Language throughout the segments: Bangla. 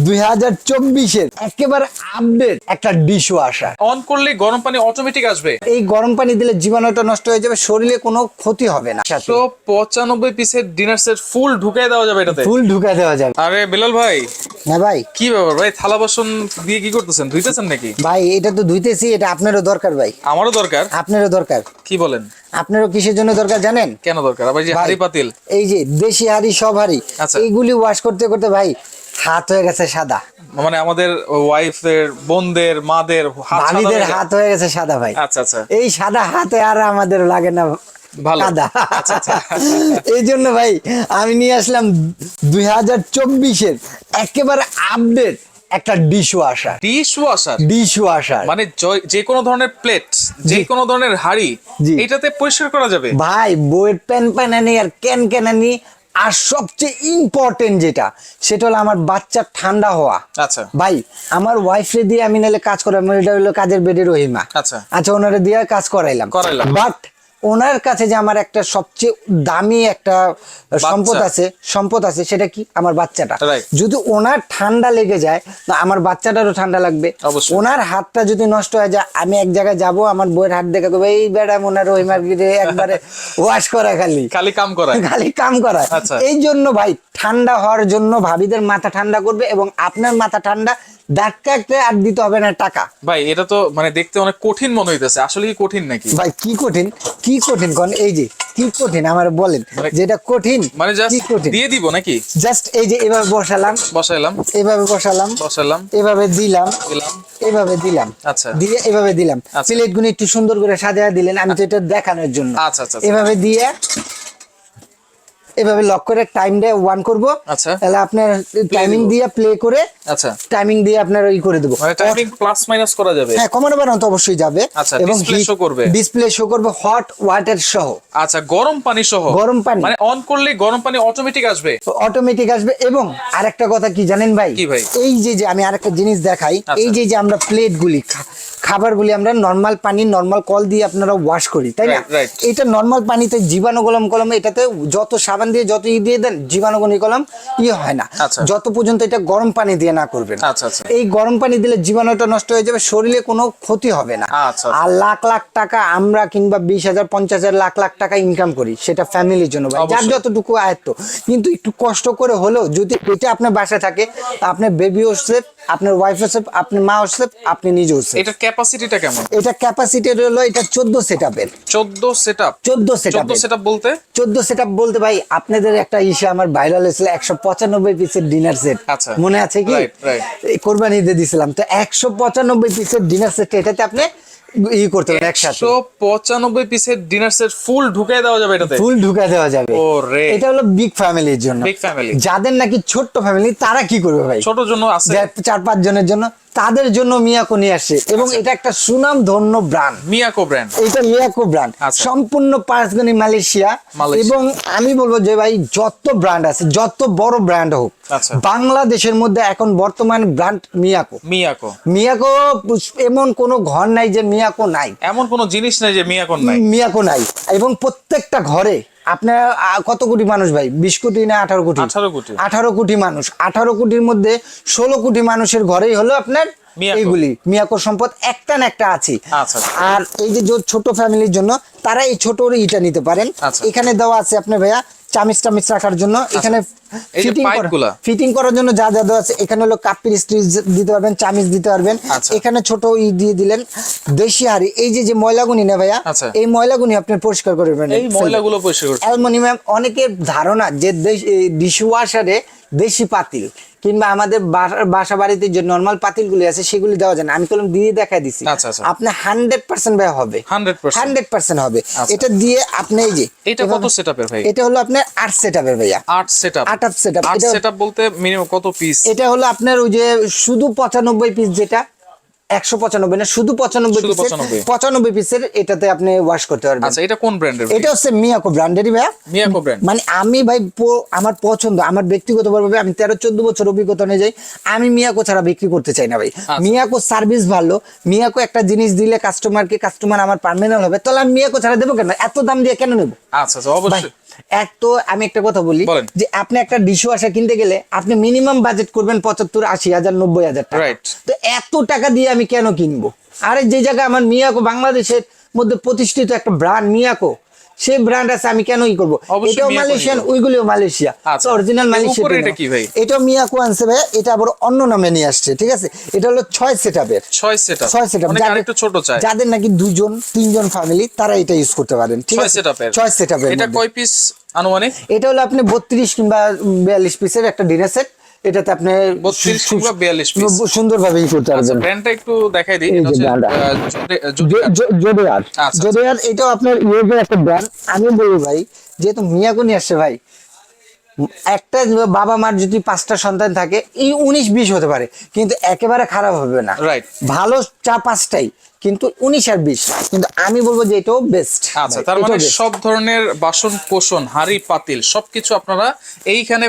2024-এর একেবারে আপডেট একটা ডিশওয়াশার। অন করলে গরম পানি অটোমেটিক আসবে। এই গরম পানি দিলে জীবাণুটা নষ্ট হয়ে যাবে, শরীরে কোনো ক্ষতি হবে না। 195 পিসের ডিনার সেট ফুল ঢুকাই দেওয়া যাবে এটাতে। ফুল ঢুকাই দেওয়া যাবে। আরে বেলাল ভাই, হ্যাঁ ভাই। কি ব্যাপার ভাই, থালা বাসন দিয়ে কি করতেছেন? ধুইতেছেন নাকি? ভাই এটা তো ধুইতেছি, এটা আপনারও দরকার ভাই। আমারও দরকার। আপনারও দরকার। কি বলেন? আপনারও কিসের জন্য দরকার জানেন? কেন দরকার? আবার যে হাড়ি পাতিল, এই যে দেশি হাড়ি, সব হাড়ি, এইগুলি ওয়াশ করতে করতে ভাই হাত হয়ে গেছে সাদা। মানে আমাদের ওয়াইফের, বোনদের, মাদের, ভাবিদের হাত হয়ে গেছে সাদা ভাই। আচ্ছা আচ্ছা। এই সাদা হাতে আর আমাদের লাগে না কাদা। এই জন্য ভাই আমি নিয়ে আসলাম 2024-এর একেবারে আপডেট একটা ডিশওয়াশার। ডিশওয়াশার মানে যে কোনো ধরনের প্লেট, যে কোনো ধরনের হাড়ি এটাতে পরিষ্কার করা যাবে ভাই। বইয়ের প্যানপ্যানানি আর ক্যানক্যানানি, আর সবচেয়ে ইম্পর্টেন্ট যেটা, সেটা হলো আমার বাচ্চার ঠান্ডা হওয়া। আচ্ছা ভাই, আমার ওয়াইফরে দিয়ে আমি নাহলে কাজ করাম, এটা হলো কাজের বেডের রহিমা। আচ্ছা আচ্ছা, ওনারে দিয়ে কাজ করাইলাম। বাট ওনার কাছে যে আমার একটা সবচেয়ে দামি একটা সম্পদ আছে, সেটা কি? আমার বাচ্চাটা। যদি ওনার ঠান্ডা লেগে যায়, তো আমার বাচ্চাটারও ঠান্ডা লাগবে। ওনার হাতটা যদি নষ্ট হয়ে যায়, আমি এক জায়গায় যাব, আমার বইয়ের হাত দেখে দেবো এই বেড়া ওনার রহিমার গিরে একবারে ওয়াশ করা, খালি কাম করা। এই জন্য ভাই, ঠান্ডা হওয়ার জন্য ভাবিদের মাথা ঠান্ডা করবে এবং আপনার মাথা ঠান্ডা। ধাক্কা আর দিতে হবে না টাকা। ভাই এটা তো মানে দেখতে অনেক কঠিন মনে হইতেছে, আসলে কি কঠিন নাকি? ভাই কি কঠিন কোন? এই যে কি কঠিন আমার বলেন, যেটা কঠিন মানে জাস্ট দিয়ে দিব নাকি? জাস্ট এই যে এভাবে বসাইলাম, এভাবে বসালাম, এভাবে দিলাম, এভাবে দিলাম। আচ্ছা, দিয়ে এভাবে দিলাম। প্লেট গুলো একটু সুন্দর করে সাজিয়ে দিলেন, আমি তো এটা দেখানোর জন্য। আচ্ছা আচ্ছা। এভাবে দিয়ে এভাবে লক করে টাইমটা 1 করব। আচ্ছা, তাহলে আপনার টাইমিং দিয়ে প্লে করে, আচ্ছা টাইমিং দিয়ে আপনার ওই করে দেব। মানে টাইমিং প্লাস মাইনাস করা যাবে? হ্যাঁ, কমানো বাড়ানো তো অবশ্যই যাবে। আচ্ছা, এবং ডিসপ্লে শো করবে হট ওয়াটার সহ। আচ্ছা, গরম পানি সহ। গরম পানি মানে অন করলে গরম পানি অটোমেটিক আসবে। এবং আরেকটা কথা কি জানেন ভাই? কি ভাই? এই যে আমি আরেকটা জিনিস দেখাই। এই যে আমরা প্লেট গুলি, খাবারগুলি আমরা নরমাল পানি, নরমাল কল দিয়ে আপনারা ওয়াশ করি, তাই না? এটা নরমাল পানিতে জীবাণু কলম এটাতে যত সাবান দিয়ে যত দিয়ে দেন, জীবাণু কলম হয় না, যত পর্যন্ত এটা গরম পানি দিয়ে না করবেন। এই গরম পানি দিলে জীবাণুটা নষ্ট হয়ে যাবে, শরীরে কোনো ক্ষতি হবে না। আর লাখ লাখ টাকা আমরা, কিংবা 20,000 50,000 লাখ লাখ টাকা ইনকাম করি, সেটা ফ্যামিলির জন্য ভাই, যার যতটুকু আয়ত্ত। কিন্তু একটু কষ্ট করে হলেও যদি এটা আপনার বাসায় থাকে, আপনার বেবিও সেফ, আপনার ওয়াইফও সেফ, আপনার মাও সেফ, আপনি নিজেও সেফ। এটা ক্যাপাসিটিটা কেমন? এটা ক্যাপাসিটি হলো এটা 14 সেটআপের। 14 সেটআপ বলতে ভাই, আপনাদের একটা আমার ভাইরাল হয়েছিল 195 পিসের ডিনার সেট, মনে আছে কি? কোরবানি দিয়ে দিছিলাম তো 195 পিসের ডিনার সেট। এটাতে আপনি করতে পারেন একসাথে 195 পিসের ডিনার সেট ফুল ঢুকাই দেওয়া যাবে। এটাতে ফুল ঢুকাই দেওয়া যাবে। এটা হলো বিগ ফ্যামিলির জন্য। যাদের নাকি ছোট্ট ফ্যামিলি, তারা কি করবে ভাই? ছোট জন্য আছে 4-5 জনের জন্য, তাদের জন্য মিয়াকো নিয়ে আসে। এবং এটা একটা সুনাম ধন্য ব্র্যান্ড, মিয়াকো ব্র্যান্ড। এটা মিয়াকো ব্র্যান্ড, সম্পূর্ণ পাঁচগনি মালয়েশিয়া। এবং আমি বলবো যে ভাই, যত ব্র্যান্ড আছে, যত বড় ব্র্যান্ড হোক, বাংলাদেশের মধ্যে এখন বর্তমান ব্র্যান্ড মিয়াকো। এমন কোনো ঘর নাই যে মিয়াকো নাই, এমন কোনো জিনিস নাই যে মিয়াকো নাই। এবং প্রত্যেকটা ঘরে আপনার কত কোটি মানুষ ভাই? 20 কোটি না 18 কোটি? 18 কোটি মানুষ। 18 কোটির মধ্যে 16 কোটি মানুষের ঘরেই হলো আপনার এইগুলি মিয়াকো সম্পদ, একটা না একটা আছে। আর এই যে ছোট ফ্যামিলির জন্য, তারা এই ছোট ইটা নিতে পারেন। এখানে দেওয়া আছে আপনার ভাইয়া চামিচ রাখার জন্য। এখানে ফিটিং করার জন্য যা যা দেওয়া আছে, এখানে হলো কাপের স্ট্রিজ দিতে পারবেন, চামিচ দিতে পারবেন। এখানে ছোট দিয়ে দিলেন। দেশি হাড়ি, এই যে ময়লাগুনি না ভাইয়া, এই ময়লাগুনি আপনি পরিষ্কার করবেন। এই ময়লাগুলো পরিষ্কার করবেন। অ্যালুমিনিয়াম, অনেকের ধারণা যে ডিশওয়াশারে দেশি পাতিল কিংবা আমাদের বাসা বাড়িতে যে নরমাল পাতিলগুলি আছে, সেগুলি দেওয়া যায় না। আমি কলম দিয়ে দেখাই দিছি, আপনি 100% ভাই হবে, 100% হবে। এটা দিয়ে আপনি এই যে এটা কত সেটআপের ভাই? এটা হলো আপনার 8 সেটআপের ভাইয়া। 8 সেটআপ। 8 সেটআপ। 8 সেটআপ বলতে মিনিমাম কত পিস? এটা হলো আপনার ওই যে শুধু 95 পিস, যেটা 195 না, শুধু 95 পিসের এটাতে আপনি ওয়াশ করতে পারবেন। আচ্ছা, এটা কোন ব্র্যান্ডের? এটা হচ্ছে মিয়াকো ব্র্যান্ডেরই ভাইয়া। মিয়াকো ব্র্যান্ড। মানে আমি ভাই আমার পছন্দ, আমার ব্যক্তিগতভাবে আমি 13-14 বছর অভিজ্ঞতা অনুযায়ী আমি মিয়াকো ছাড়া বিক্রি করতে চাই না ভাই। মিয়াকো সার্ভিস ভালো, মিয়াকো একটা জিনিস দিলে কাস্টমার আমার পার্মানেন্ট হবে, তাহলে আমি মিয়াকো ছাড়া দেবো কেন? এত দাম দিয়ে কেন নেবো? আচ্ছা, অবশ্যই এক তো আমি একটা কথা বলি যে আপনি একটা ডিশওয়াশার কিনতে গেলে আপনি মিনিমাম বাজেট করবেন 75-80 হাজার 90 হাজার টাকা। তো এত টাকা দিয়ে আমি কেন কিনবো? আরে যে জায়গায় আমার মিয়াকো বাংলাদেশের মধ্যে প্রতিষ্ঠিত একটা ব্র্যান্ড মিয়াকো, সেই ব্র্যান্ড আছে, আমি কেন ই করবো? এটাও মালয়েশিয়ান, ওইগুলিও মালয়েশিয়া, অরিজিনাল মালয়েশিয়া। এটা মিয়াকো আনছে ভাই, এটা আবার অন্য নামে নিয়ে আসছে, ঠিক আছে? এটা হলো 6 সেটআপের, 6 সেটআপ। যাদের নাকি 2-3 জন ফ্যামিলি, তারা এটা ইউজ করতে পারেন, ঠিক আছে? 6 সেটআপের। এটা কয় পিস আনুমানিক? এটা হলো আপনি 32 কিংবা 42 পিসের একটা ডিনার সেট। এটাতে আপনি 32 কিংবা 42 পিস সুন্দরভাবে ই করতে পারবেন। ব্র্যান্ডটা একটু দেখাই দিই। এটা হচ্ছে জোডিয়ার। জোডিয়ার এটাও আপনার ইউএসএর একটা ব্র্যান্ড। আমি বলবো ভাই, যেহেতু মিয়াকো নিয়ে আসছে ভাই, একটা বাবা মার যদি 5টা সন্তান থাকে, এই 19-20 হতে পারে, কিন্তু একেবারে খারাপ হবে না। ভালো চা 5টাই, কিন্তু 19 আর 20, কিন্তু আমি বলবো যে এটাও বেস্ট। আচ্ছা, তার মানে সব ধরনের বাসন কোসন, হাঁড়ি পাতিল সবকিছু আপনারা এইখানে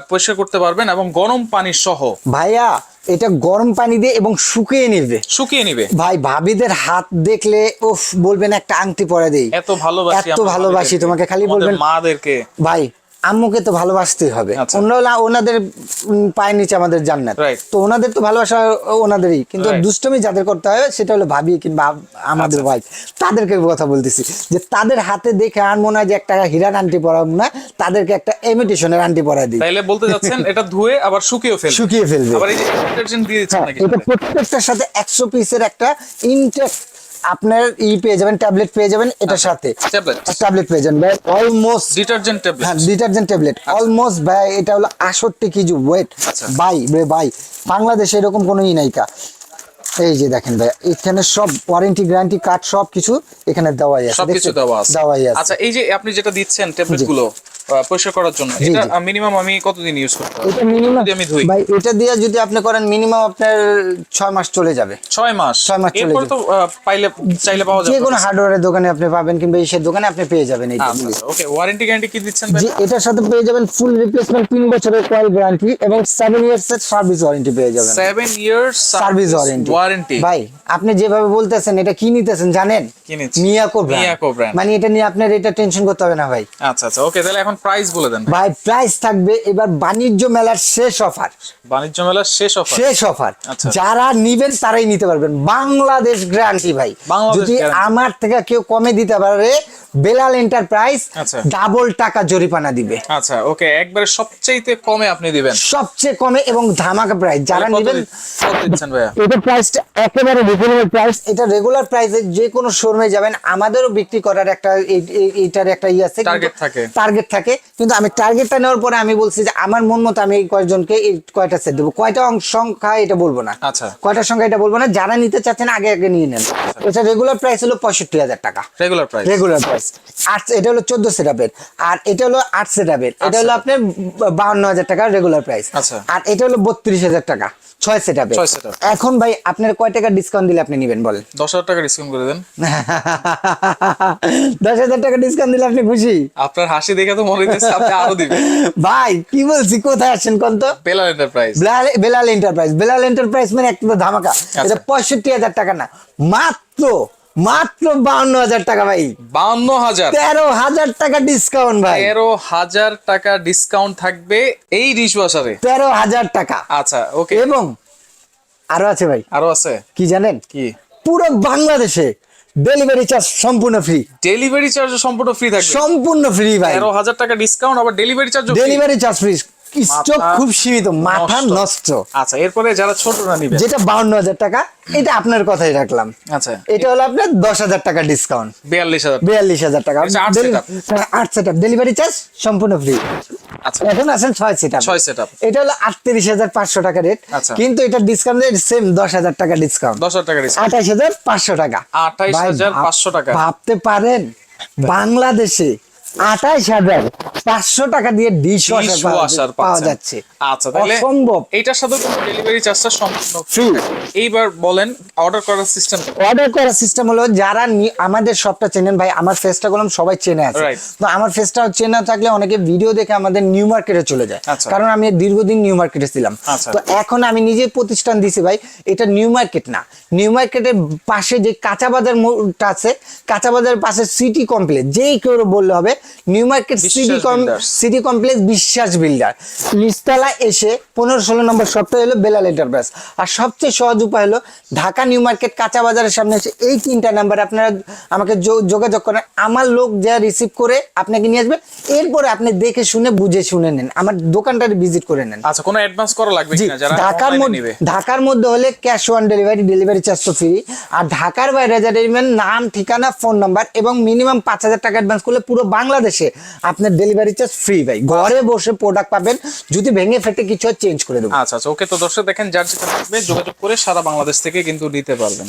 পরিষ্কার করতে পারবেন, এবং গরম পানি সহ। ভাইয়া এটা গরম পানি দিয়ে এবং শুকিয়ে নিবে ভাই। ভাবিদের হাত দেখলে উফ, বলবেন একটা আংটি পরে দেই, এত ভালোবাসি তোমাকে। খালি বলবেন মাদেরকে, ভাই আম্মুকে তো ভালোবাসতেই হবে। ওনাদের পায়ের নিচে আমাদের জান্নাত, তো ওনাদের তো ভালোবাসা ওনাদেরই, কিন্তু দুষ্টমি যাদের করতে হয় সেটা হলো ভাবি কিংবা আমাদের ভাই। তাদেরকে কথা বলতেছি যে তাদের হাতে দেখে আর মনে হয় যে একটা হীরার আন্টি পরাবো না, তাদেরকে একটা ইমিটেশনের আন্টি পরাই দিই। তাইলে বলতে যাচ্ছেন এটা ধুয়ে আবার শুকিয়ে ফেলবে। আবার এই যে ডিটারজেন্ট দিয়ে দিচ্ছেন নাকি? এটা প্রত্যেকটার সাথে 100 পিসের একটা ইনটেক আপনার পেয়ে যাবেন, ট্যাবলেট পেয়ে যাবেন, এটার সাথে ট্যাবলেট পেয়ে যাবেন ভাই। অলমোস্ট ডিটারজেন্ট ট্যাবলেট, হ্যাঁ ডিটারজেন্ট ট্যাবলেট অলমোস্ট ভাই। এটা হলো 68 কেজি ওয়েট ভাই। বাংলাদেশে এরকম কোনো ই নাইকা। এই যে দেখেন ভাই, এখানে সব ওয়ারেন্টি গ্যারান্টি কার্ড সবকিছু এখানে দেওয়াই আছে, সবকিছু দেওয়াই আছে। আচ্ছা, এই যে আপনি যেটা দিচ্ছেন ট্যাবলেট গুলো পরিষ্কার করার জন্য, এটা মিনিমাম আমি কতদিন ইউজ করতে পারবো? এটা মিনিমাম যদি আমি ধুই ভাই, এটা দিয়ে যদি আপনি করেন মিনিমাম আপনার 6 মাস চলে যাবে। 6 মাস চলে যাবে। এরপর তো চাইলে পাওয়া যাবে, যে কোনো হার্ডওয়্যারের দোকানে আপনি পাবেন, কিংবা ইসের দোকানে আপনি পেয়ে যাবেন। এইটা ওকে, ওয়ারেন্টি গ্যারান্টি কি দিচ্ছেন ভাই? জি, এটার সাথে পেয়ে যাবেন ফুল রিপ্লেসমেন্ট, 3 বছরের কয়েল গ্যারান্টি এবং 7 ইয়ার্স এর সার্ভিস ওয়ারেন্টি পেয়ে যাবেন। 7 ইয়ার্স সার্ভিস ওয়ারেন্টি। ভাই আপনি যেভাবে বলতেছেন, এটা কি নিতেছেন জানেন? মিয়াকো ব্র্যান্ড। মানে এটা নিয়ে আপনার এটা টেনশন করতে হবে না ভাই। আচ্ছা, ওকে, তাহলে এখন প্রাইস বলে দেন ভাই। প্রাইস থাকবে এবার বাণিজ্য মেলার শেষ অফার। যারা নিবেন তারাই নিতে পারবেন, বাংলাদেশ গ্যারান্টি ভাই। যদি আমার থেকে কেউ কমে দিতে পারে, বেলাল এন্টারপ্রাইজ ডাবল টাকা জরিমানা দিবে। আচ্ছা, ওকে, একবারে সবচেয়ে কমে আপনি দিবেন, সবচেয়ে কমে এবং ধামাকা প্রাইস। যারা নেবেন দিচ্ছেন ভাইয়া, এটা প্রাইসটা একেবারে রিজনেবল প্রাইস। এটা রেগুলার প্রাইসে যে কোনো শোরুমে যাবেন, আমাদেরও বিক্রি করার একটা এইটার একটা ই আছে, টার্গেট থাকে। কিন্তু আমি টার্গেটটা নেওয়ার পরে আমি বলছি যে আমার মন মতো আমি কয়েকজনকে এই কয়টা সেট দেবো, কয়টা সংখ্যা এটা বলবো না, কয়টা সংখ্যা এটা বলবো না। যারা নিতে চাচ্ছেন আগে নিয়ে নেন। এটা রেগুলার প্রাইস হলো 65,000 টাকা, রেগুলার প্রাইস। এটা হলো 14 সেটআপের, আর এটা হলো 8 সেটআপের। এটা হলো আপনার 52,000 টাকা রেগুলার প্রাইস, আর এটা হলো 32,000 টাকা 6 সেটআপের। এখন ভাই আপনার কয় টাকা ডিসকাউন্ট দিলে আপনি নেবেন বলেন? 10,000 টাকা ডিসকাউন্ট করে দেন। 10,000 টাকা ডিসকাউন্ট দিলে আপনি খুশি? আপনার হাসি দেখে তো মনে হচ্ছে আপনি আরো দিবেন। ভাই কি বলছি, কোথায় আসছেন কোন তো? বেলাল এন্টারপ্রাইজ। বেলাল এন্টারপ্রাইজ মানে একটা ধামাকা। এটা 65,000 টাকা না, মাত্র 52,000 টাকা ভাই। 52,000, 13,000 টাকা ডিসকাউন্ট ভাই। 13,000 টাকা ডিসকাউন্ট থাকবে এই ডিশওয়াশারে। 13,000 টাকা। আচ্ছা, ওকে, এবং আরো আছে ভাই, আরো আছে। কি জানেন? কি? পুরো বাংলাদেশে ডেলিভারি চার্জ সম্পূর্ণ ফ্রি। ডেলিভারি চার্জ সম্পূর্ণ ফ্রি থাকবে, সম্পূর্ণ ফ্রি ভাই। 13,000 টাকা ডিসকাউন্ট, আবার ডেলিভারি চার্জ ফ্রি। স্টক খুব সীমিত, মাথা নষ্ট। আচ্ছা, এরপরে যারা ছোটরা নিবে, যেটা 52,000 টাকা, এটা আপনার কথাই রাখলাম। আচ্ছা, এটা হলো আপনার 10,000 টাকা ডিসকাউন্ট, 42,000 টাকা। 8 সেটআপ ডেলিভারি চার্জ সম্পূর্ণ ফ্রি। আচ্ছা, এখন আছেন 6 সেটআপ। এটা হলো 38,500 টাকা রেট, কিন্তু এটা ডিসকাউন্ট রেট সেম 10,000 টাকা ডিসকাউন্ট। 28,500 টাকা। 28,500 টাকা। ভাবতে পারেন বাংলাদেশে 28,000 500 টাকা দিয়ে ডিশওয়াশার পাওয়া যাচ্ছে। আচ্ছা, তাহলে অসম্ভব। এইটার সাথে কিন্তু ডেলিভারি চার্জটা সম্পূর্ণ ফ্রি। এইবার বলেন অর্ডার করার সিস্টেম। অর্ডার করার সিস্টেম হলো, যারা আমাদের শপটা চেনেন ভাই, আমার ফেসটা কলম সবাই চেনে আছে, তো আমার ফেসটা চেনা থাকলে অনেকে ভিডিও দেখে আমাদের নিউ মার্কেটে চলে যায়, কারণ আমি দীর্ঘদিন নিউ মার্কেটে ছিলাম। তো এখন আমি নিজে প্রতিষ্ঠান দিছি ভাই, এটা নিউ মার্কেট না, নিউ মার্কেটের পাশে যে কাঁচা বাজার মোড়টা আছে, কাঁচা বাজারের পাশে সিটি কমপ্লেক্স, যেই কেউ বললে হবে নিউ মার্কেট সিটি কমপ্লেক্স বিশ্বাস বিল্ডার, নিচতলা এসে 15-16 নম্বর শপটা হলো বেলাল এন্টারপ্রাইজ। আর সবচেয়ে সহজ উপায় হলো ঢাকা নিউ মার্কেট কাঁচা বাজারের সামনে এসে এই 3টা নাম্বার আপনারা আমাকে যোগাযোগ করেন, আমার লোক যা রিসিভ করে আপনাকে নিয়ে আসবে, এরপরে আপনি দেখে শুনে বুঝে শুনে নেন, আমার দোকানটা ভিজিট করে নেন। আচ্ছা, কোনো অ্যাডভান্স করা লাগবে কিনা? যারা ঢাকার মধ্যে হলে ক্যাশ অন ডেলিভারি চার্জ তো ফ্রি, আর ঢাকার বাইরে যারা নেবেন নাম, ঠিকানা, ফোন নাম্বার এবং মিনিমাম 5000 টাকা অ্যাডভান্স করলে পুরো বাংলাদেশে আপনার ডেলিভারি চার্জ ফ্রি ভাই, ঘরে বসে প্রোডাক্ট পাবেন, যদি ভেঙে ফেটে কিছু চেঞ্জ করে দেবো। আচ্ছা, ওকে। তো দর্শক দেখেন, যার যেটা লাগবে যোগাযোগ করে সারা বাংলাদেশ থেকে কিন্তু নিতে পারবেন।